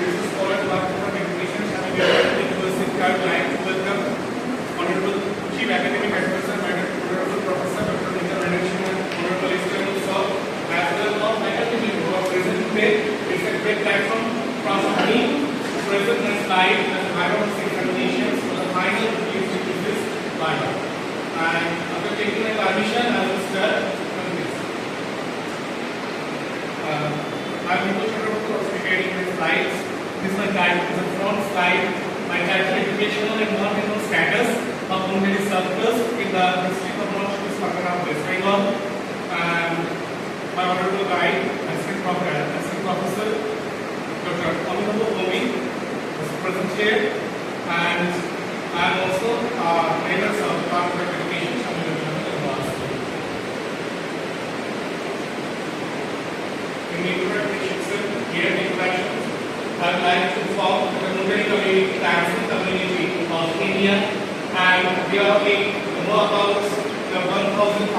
This is followed by different information having a university card line to welcome Honorable Chief Academic Advisor, Madam Honorable Professor Dr. Honorable External Sir, as well as faculty who are present today. It's a great platform from me to present my slide as background examinations for the final PhD thesis slide. And after taking my permission, I will start from this. I'm Bipul Chakraborty for preparing my slides. This is my guide. This is a front slide. My title: Educational and Non-Educational Status of Women Circles in the District of North West Bengal. And my honorable guide, Assistant Professor Dr. Swami, is present here, and I am also member of the Department of Education, in the introduction, I would like to inform the community community of India, and we are more about the 1,500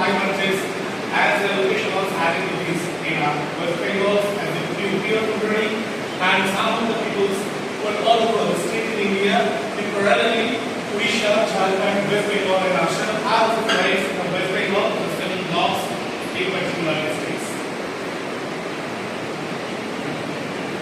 as the educational activities in West Bengal as the community, and some of the peoples who are all over the state in India, temporarily Odisha, Jharkhand, West Bengal, and Assam are the place of West Bengal to study laws in particular states.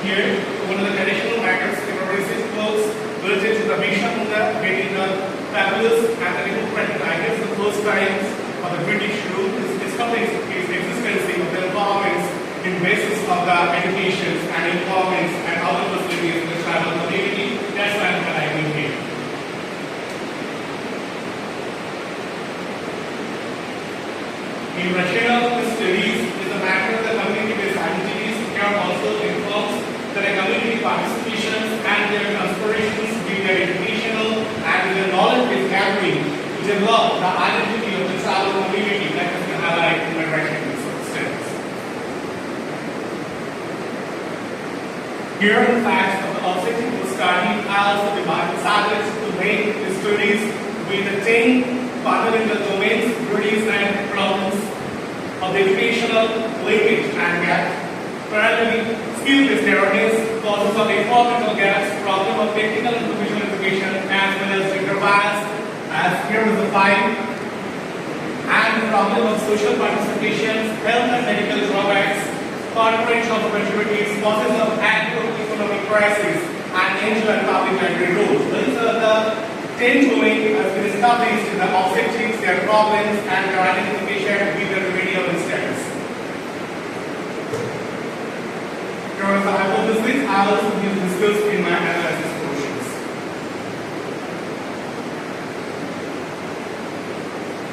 Here, one of the traditional matters in our research clothes related to the mission of getting the fabulous and the democratic ideas the first times of the British rule is discovering its existence of the empowerments in basis of the education and empowerments and other facilities in the tribal community. That's why I'm highlighting here. In rational studies is a matter of the community-based activities here also informs that the community participations and their aspirations with their educational and their knowledge-based gathering to develop the identity of the tribal community that has been highlighted in my rational studies. Here, in fact, the objective of study also decided to make the studies with the 10 fundamental domains, duties, and problems of the educational linkage and gap. Parallelly, skill-based awareness, causes of environmental gaps, problem of technical and professional education, as well as gender bias, as here is the 5, and the problem of social participation, health and medical drawbacks, corporate opportunities, causes of agro-economic crisis, and NGO and public library roles. These are the 10 domains has been established in the objectives, their problems, and their identification with the remedial status. Here is the hypothesis I also will discuss in my analysis portions.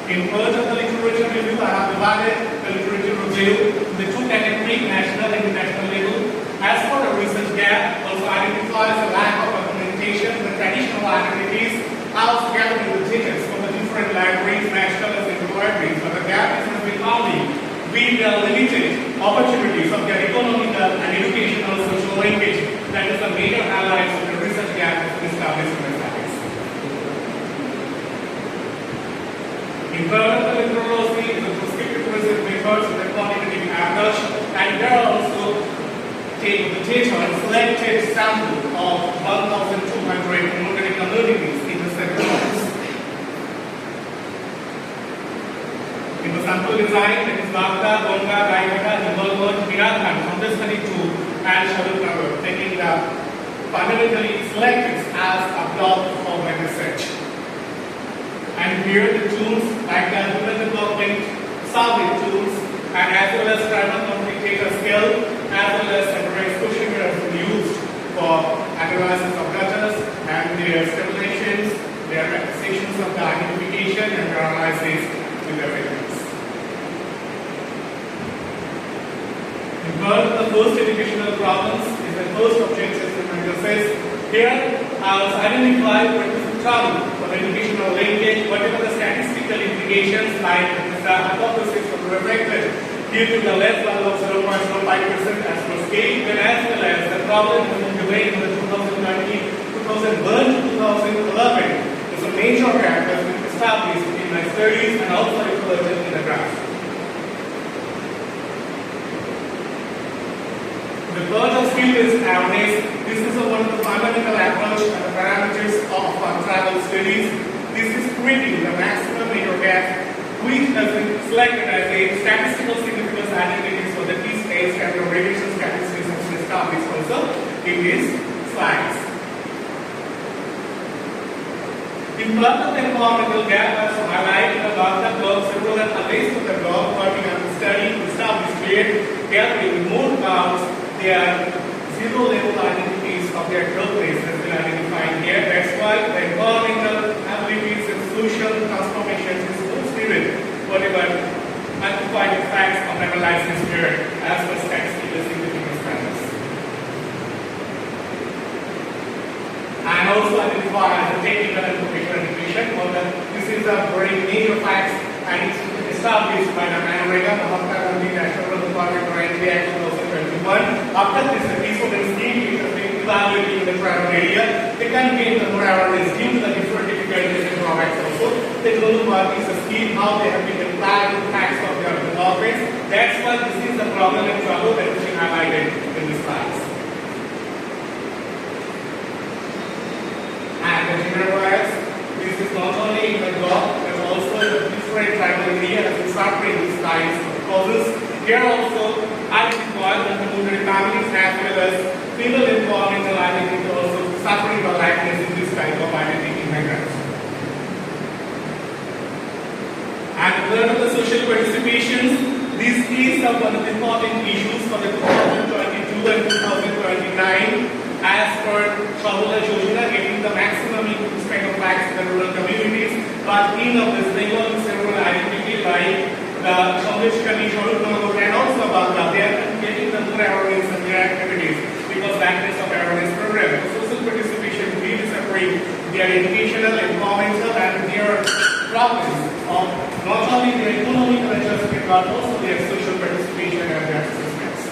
In part of the literature review, I have divided the literature review into 2 categories, national and international level. As for the research gap, also identifies the lack of documentation, the traditional activities, also gathering the data from the different libraries, national and central libraries, but the gap has been only with the limited opportunities of their economical and educational social linkage. That is the major highlights of the research gap that is established in the studies. In further methodology is the prescriptive research methods with the quantitative approach, and there are also take the data and selected sample of 1,200 democratic communities in the 7 months. In the sample design, that is Bagda, Bonga, Raigata, Jumbalgod, Hirakan, from the study 2, and Shaduknagar, taking the fundamentally selected as a block for my research. And here the tools like the human development, survey tools, and as well as tribal community data scale, as well as centralized questionnaires have been used for analysis of data and their stabilizations, their sections of the identification and their analysis with their figures. In part of the first educational problems is the first objective in my research. Here I was identified what is the trouble for the educational linkage, whatever the statistical implications like the hypothesis was reflected due to the less level of 0.05% as per scale, then as well as the problem in the way in the 2013, 2001 to 2011 is a major gap that has been established in my studies and also reflected in the graph. The third of field is awareness. This is one of the fundamental approach and the parameters of travel studies. This is creating the maximum major gap, which has been selected as a statistical significance identities for the key states and the radiation statistics has been established also in these slides. In terms of the environmental gap, as highlighted above the blog, several analysts of the blog working on the study established clear gathering more about their zero level identities of their growth rates has been identified here. That's why the environmental abilities and social transformations is most vivid, whatever quantified facts of analysis here as per statistical significance standards. And also identify the technical and professional education. This is a very major fact and it's established by the Mahatma Gandhi National Department for Entry Act 2021. After this, the student scheme which has been evaluated in the tribal area, they can gain the more awareness due to the different difficulties and drawbacks also. They don't know what is the scheme, how they have been applied to facts of their developments. That's why this is the problem and trouble that we highlighted in the slides. And the general bias, this is not only in the job, but also the different tribal area that is suffering these kinds of causes. Here also, identified the community families as well as female environmental identity also suffering the likeness in this type of identity migrants. And third of the social participations, this is one of the important issues for the 2022 and 2029. As per Chabula Yojana, getting the maximum income kind of facts in the rural communities, but in of this Bengal several identity like the Congress Commission and also about that they are getting the more awareness in their activities because lackness of awareness program. Social participation really separate their educational, environmental and their problems of not only their economic adjustment but also their social participation and their assessments.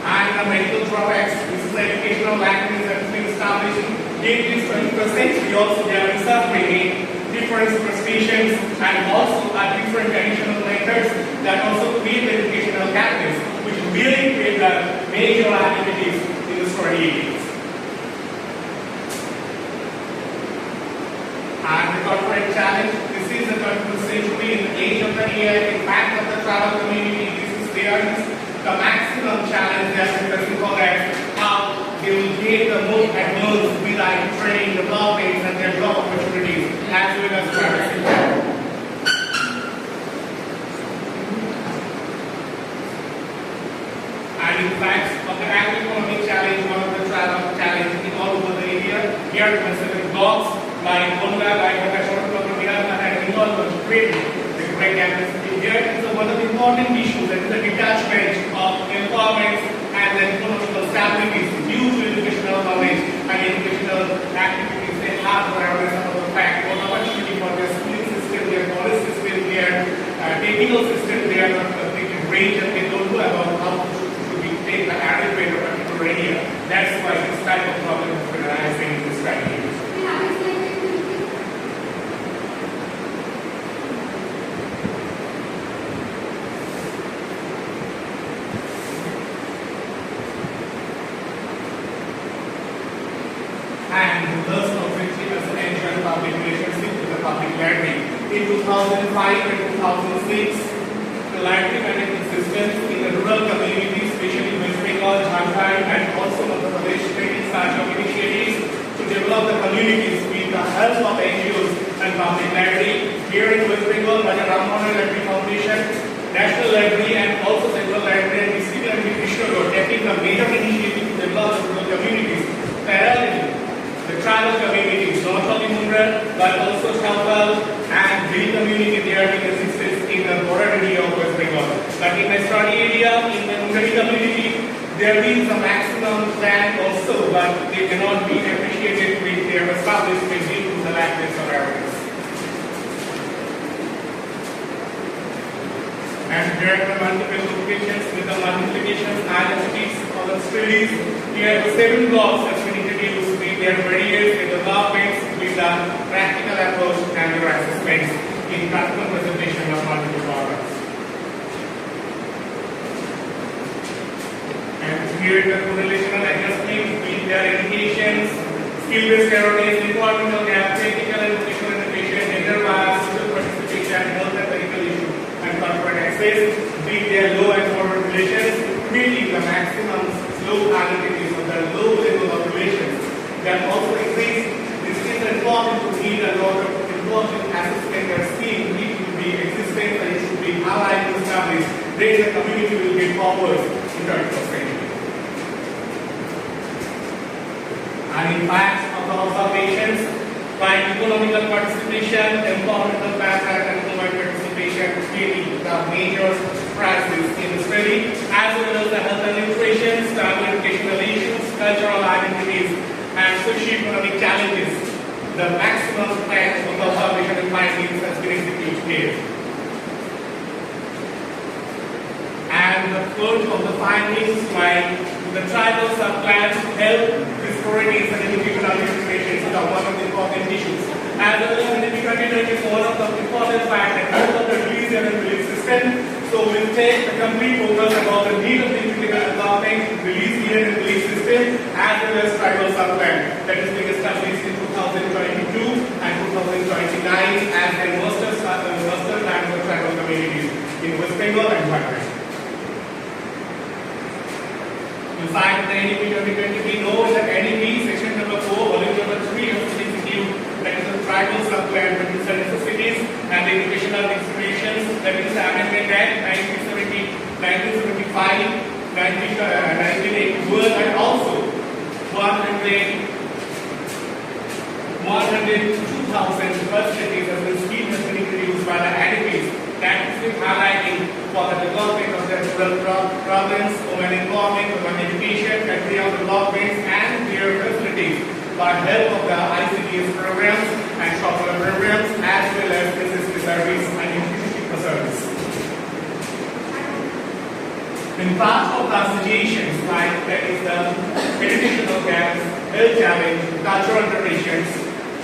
And the medical drawbacks, this is the educational lackness that has been established in this 21st century. Also, they are suffering in different superstitions and also are different traditional methods that also create the educational gaps, which really create the major activities in the study areas. And the corporate challenge, this is the 21st century in the age of the AI, impact of the travel community, this is there. The maximum challenge that we call that how they will gain the most advanced with training, development and their job opportunities as well as private sector. And in fact, of the agri-economic challenge, one of the travel challenge in all over the area, we are considering blocks like Bonga, like the short and involvement training. Here is one of the important issues that is the detachment of empowerment and the economical stability due to educational knowledge and educational activities. They have awareness about the fact what opportunity for their schooling system, their college system, their technical system, they are not completely range and they don't know about how to take the adequate of a particular area. That's why this type of problem has been arising in this strategy. And thus offensive as an enjoyed public relationship with the public library. In 2005 and 2006, the library management systems in the rural communities, especially West Bengal, Jharkhand, and also Madhya Pradesh, taking such of initiatives to develop the communities with the help of NGOs and public library. Here in West Bengal, by the Rammohan Library Foundation, National Library, and also Central Library and District Library Krishnagore, taking the major initiative to develop the rural communities. Parallelly, the tribal communities, not only Mundra, but also Chawal and Giri community, they are being assisted in the border area of West Bengal. But in the study area, in the Mundra community, there is a maximum land also, but they cannot be appreciated with their establishment due to the lackness of awareness. And there are multiple locations with the multiplications, identities, or the studies. Here are 7 blocks that we introduced. There are various developments with the practical approach and your assessments in practical presentation of multiple problems. create the correlational adjustment between their educations, skill-based awareness, environmental gap, technical and vocational education, gender bias, social participation, health and medical issues, and corporate access, with their low and forward relations, creating the maximum slow analytics of the low level of relations. That also exists. This is important to need a lot of important assessment or scheme need to be existing and it should be aligned to establish. Then the community will get forward in terms of training. And impact of the observations by economical participation, environmental factor and human participation creating the major crises in the study, as well as the health and nutrition, family educational issues, cultural identities, and socio-economic challenges. The maximum effect of the observation and findings has been executed here. And the quote of the findings by the tribal subplans help disparities and educational discriminations are one of the important issues. As well as independent is one of the important factors of the religion and belief system. So we'll take the complete focus about the need of the critical development, religion and belief system, as well as tribal subplan that is being established in 2022 and 2029 as a master plan for tribal communities in West Bengal and Bangladesh. Inside the NEP 2020, we know that NEP section number 4, volume number 3 of the institute, that is the tribal subplan, that is the necessities and the educational institutions, that is the Amendment Act 1975, 1981, and also 102,000 facilities as the scheme has been introduced by the NEPs. That is been highlighting for the development of the rural province, women empowerment, women education, country of development, and their facilities by help of the ICDS programs and software programs, as well as SSP service and institutional service. In part of the associations, like that is the educational gaps, health challenge, cultural traditions,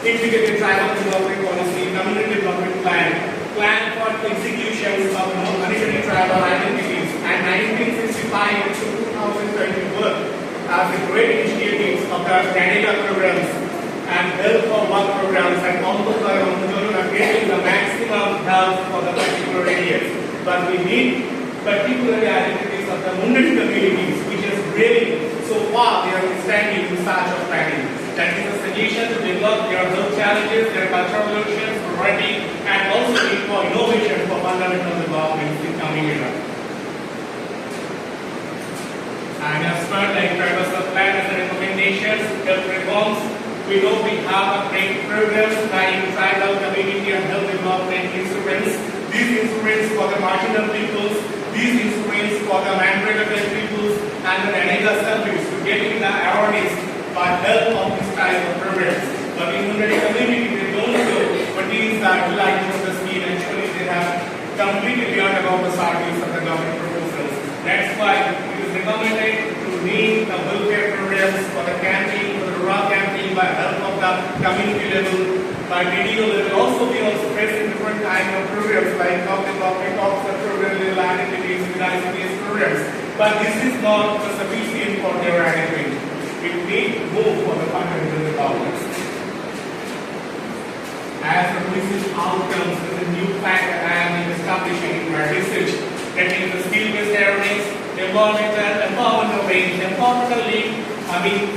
integrated tribal development policy, community development plan for execution of monetary tribal identities, and 1965 to 2020 work as the great initiatives of the Canada programs and health for work programs and also are creating the maximum health for the particular areas. But we need particular identities of the Mundari communities, which is really so far they are standing in search of planning. That is a suggestion to develop their health challenges, their cultural relations, poverty, and also need for innovation for fundamental development in coming era. And as per the tribal plan as the recommendations, health reforms, we know we have a great programs like tribal community and health development instruments. These instruments for the marginal peoples, these instruments for the minority peoples, and the Canada service to getting the awareness by help of this type of programs. But in the community, they don't know what is the utilization of the scheme. Actually, they have completely beyond about the service of the government proposals. That's why it is recommended to name the welfare programs for the camping, for the rural camping by help of the community level, by video level. Also, we also present different kinds of programs like development officer program level activities with ICDS programs. But this is not sufficient for their activity. It needs more for the fundamental developments. As the research outcomes is a new factor I am establishing in my research, that is the skill-based awareness, environmental range, environmental link,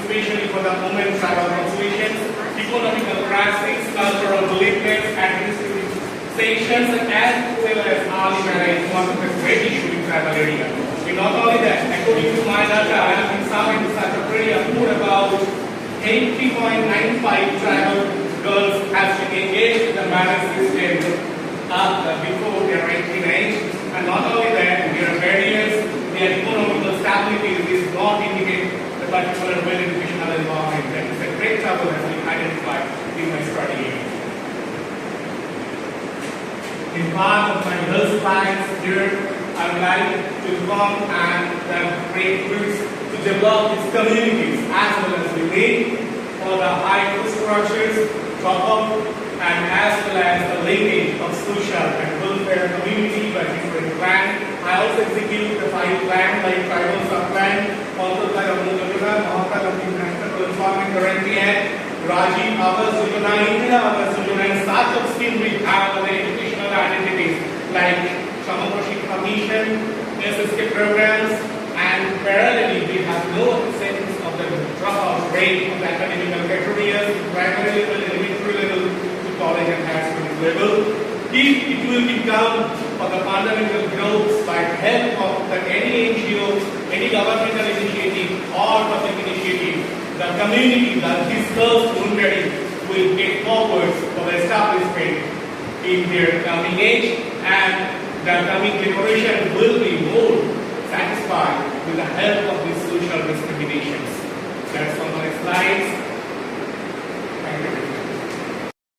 especially for the women tribal constellations, economical crisis, cultural beliefs, administrative sanctions, as well as early marriage, one of the great issues in tribal area. Not only that, according to my data, I have been examined in such a area more about 80.95 tribal girls have been engaged in the marriage system before their 18 age. And not only that, their barriers, their economical stability is not indicate the particular well educational environment. That is a great trouble that has been identified in my study area. In part of my health science here, I would like to inform and create groups to develop these communities as well as we need for the high infrastructures, top-up, and as well as the linkage of social and welfare community by different plans I also execute the 5 plan like tribal sub-plan, also by Ramudaguna, Mahatma International Swami currently at Rajiv, our Sujana, Indira, our Sujana, and such of still we have other educational identities like Shamaposhik Commission, SSK programs, and parallelly we have no sense of the dropout rate of the academic careers, primary level, elementary level to college and higher school level. If it will become for the fundamental growth by help of any NGO, any governmental initiative or public initiative, the community, the discussed already will get forward for the establishment in their coming age, and the coming generation will be more satisfied with the help of these social discriminations. That's on my slides.